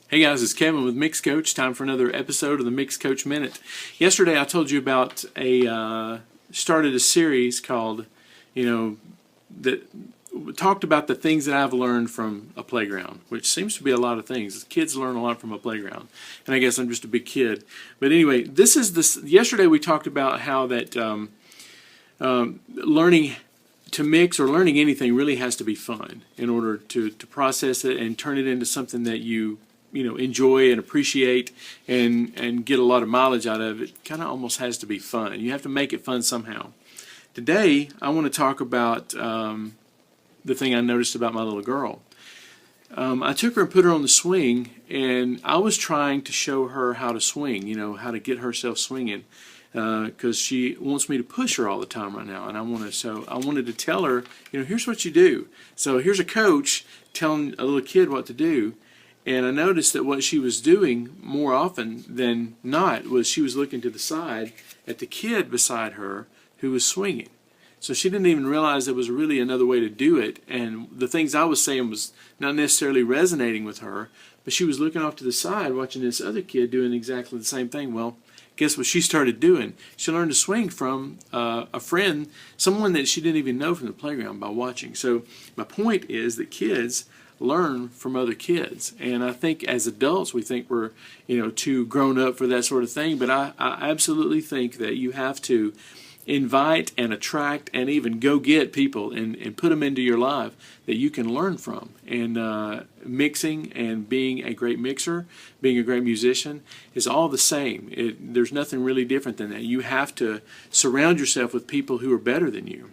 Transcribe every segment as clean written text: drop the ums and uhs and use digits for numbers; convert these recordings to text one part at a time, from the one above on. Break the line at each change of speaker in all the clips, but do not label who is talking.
Hey guys, it's Kevin with MixCoach. Time for another episode of the MixCoach Minute. Yesterday I told you about started a series called, that talked about the things that I've learned from a playground, which seems to be a lot of things. Kids learn a lot from a playground, and I guess I'm just a big kid. But anyway, yesterday we talked about how that learning to mix or learning anything really has to be fun in order to process it and turn it into something that you enjoy and appreciate and get a lot of mileage out of. It kind of almost has to be fun. You have to make it fun somehow. Today I want to talk about the thing I noticed about my little girl. I took her and put her on the swing, and I was trying to show her how to swing, how to get herself swinging, because she wants me to push her all the time right now, and I wanted to tell her, here's what you do. So here's a coach telling a little kid what to do. And I noticed that what she was doing more often than not was she was looking to the side at the kid beside her who was swinging. So she didn't even realize there was really another way to do it. And the things I was saying was not necessarily resonating with her, but she was looking off to the side watching this other kid doing exactly the same thing. Well, guess what she started doing? She learned to swing from a friend, someone that she didn't even know from the playground, by watching. So my point is that kids learn from other kids, and I think as adults we think we're too grown up for that sort of thing, but I absolutely think that you have to invite and attract and even go get people and put them into your life that you can learn from. And mixing and being a great mixer, being a great musician is all the same. There's nothing really different than that. You have to surround yourself with people who are better than you.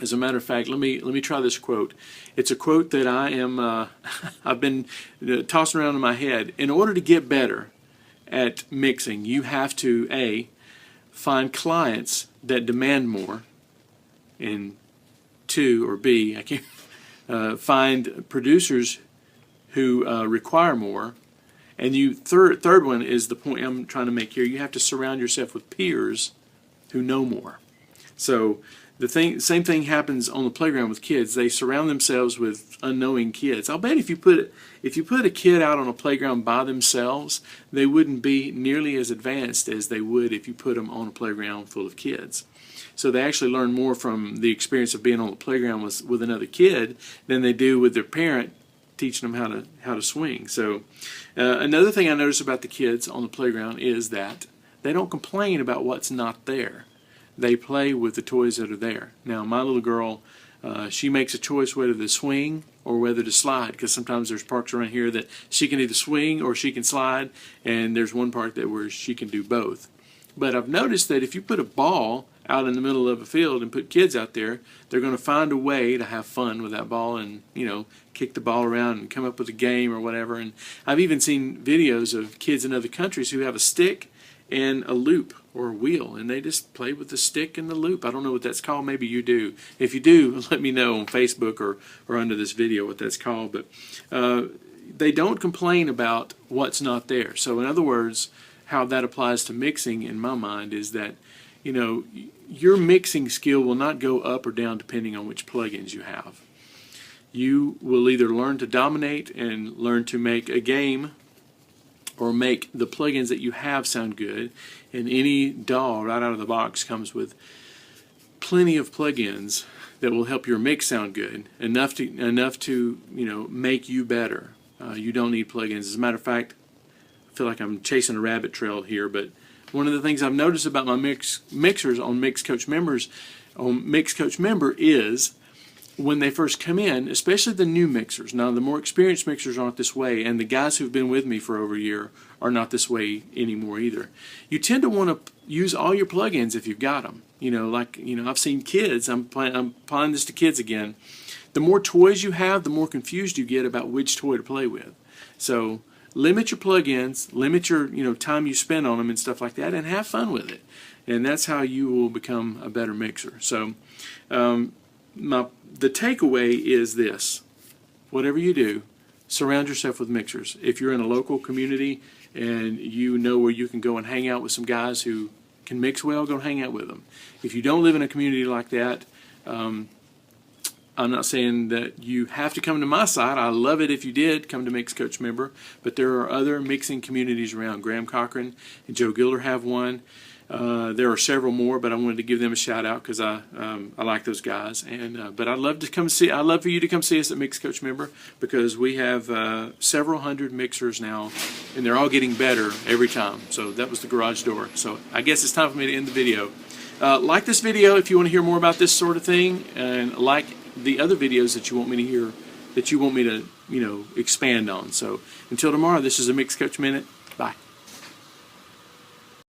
As a matter of fact, let me try this quote. It's a quote that I've been tossing around in my head. In order to get better at mixing, you have to A, find clients that demand more, and find producers who require more, and third one is the point I'm trying to make here. You have to surround yourself with peers who know more. So same thing happens on the playground with kids. They surround themselves with unknowing kids. I'll bet if you put a kid out on a playground by themselves, they wouldn't be nearly as advanced as they would if you put them on a playground full of kids. So they actually learn more from the experience of being on the playground with another kid than they do with their parent teaching them how to swing. So another thing I notice about the kids on the playground is that they don't complain about what's not there. They play with the toys that are there. Now, my little girl, she makes a choice whether to swing or whether to slide, because sometimes there's parks around here that she can either swing or she can slide, and there's one park where she can do both. But I've noticed that if you put a ball out in the middle of a field and put kids out there, they're going to find a way to have fun with that ball and, kick the ball around and come up with a game or whatever. And I've even seen videos of kids in other countries who have a stick and a loop or a wheel, and they just play with the stick and the loop. I don't know what that's called. Maybe you do. If you do, let me know on Facebook or under this video what that's called. But they don't complain about what's not there. So in other words, how that applies to mixing in my mind is that your mixing skill will not go up or down depending on which plugins you have. You will either learn to dominate and learn to make a game, or make the plugins that you have sound good. And any DAW right out of the box comes with plenty of plugins that will help your mix sound good, enough to make you better. You don't need plugins. As a matter of fact, I feel like I'm chasing a rabbit trail here, but one of the things I've noticed about my mixers on MixCoach Member is when they first come in, especially the new mixers. Now, the more experienced mixers aren't this way, and the guys who've been with me for over a year are not this way anymore either. You tend to want to use all your plugins if you've got them. I've seen kids. I'm applying this to kids again. The more toys you have, the more confused you get about which toy to play with. So limit your plugins, limit your time you spend on them and stuff like that, and have fun with it. And that's how you will become a better mixer. So the takeaway is this: whatever you do, surround yourself with mixers. If you're in a local community and you know where you can go and hang out with some guys who can mix well, go hang out with them. If you don't live in a community like that, I'm not saying that you have to come to my site. I love it if you did come to MixCoach Member, but there are other mixing communities around. Graham Cochran and Joe Gilder have one. There are several more, but I wanted to give them a shout out because I like those guys. And but I'd love to come see. I'd love for you to come see us at MixCoach Member, because we have several hundred mixers now, and they're all getting better every time. So that was the garage door. So I guess it's time for me to end the video. Like this video if you want to hear more about this sort of thing, and like the other videos that you want me to hear, that you want me to expand on. So until tomorrow, this is a MixCoach Minute. Bye.